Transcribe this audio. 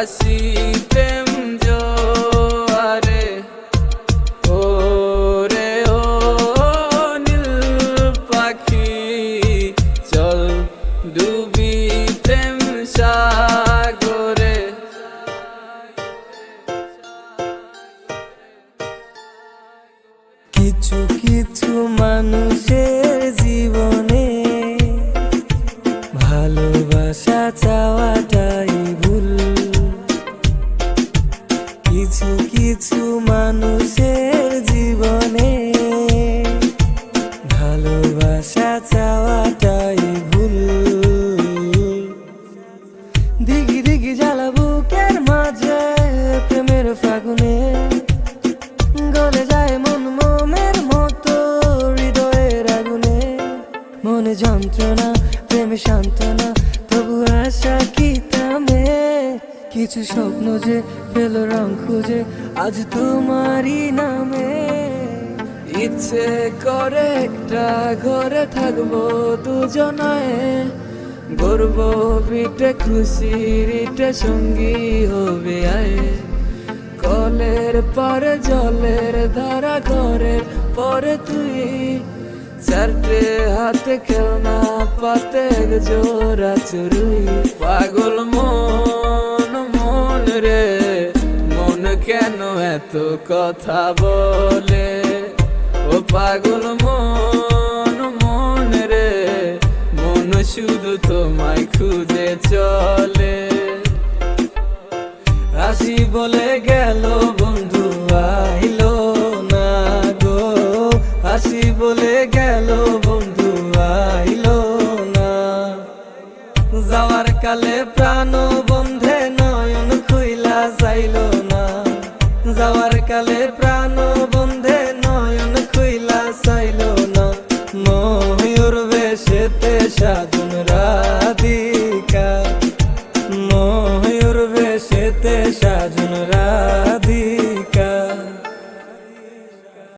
ভাসি প্রেম জোয়ারে, ও রে ও নীল পাখি চল ডুবি প্রেম সাগরে। কিছু কিছু মানুষের জীবনে ভালোবাসা চাওয়াটাই ভুল। কিছু কিছু মানুষের জীবনে ভালোবাসা চাওয়াটাই ভুল। দিঘি দিঘি জ্বালা বুকের মাঝে প্রেমের ফাগুনে, গলে যায় মন মোমের মতো হৃদয়ের আগুনে। মনে যন্ত্রণা প্রেমে সান্ত্বনা, তবু আশা কি থামে? কিছু স্বপ্ন যে পেল রং খুঁজে আজ তোমারই নামে। ইচ্ছে করে একটা ঘরে থাকবো দুজনায়, গর্ব পিঠে খুশির ইটে সঙ্গী হবে আয়। কলের পরে জলের ধারা ঘরের পরে তুই, চারটে হাতে খেলনা পাতে জোড়া চুরুই। পাগল মন মন রে মন কেন এত কথা বলে, ও পাগল মন মন রে মন শুধু তোমায় খুঁজে চলে। আসি বলে গেল বন্ধু আইলো না গো, আসি বলে গেল বন্ধু আইলো না। যাওয়ার কালে প্রাণ বন্ধে নয়ন খুইলা যাইলো না, যাওয়ার কালে প্রাণ বন্ধে নয়ন খুইলা চাইলো না। ময়ূর বেশেতে সাধুন রাধিকা, ময়ূর বেশেতে সাধুন রাধিকা।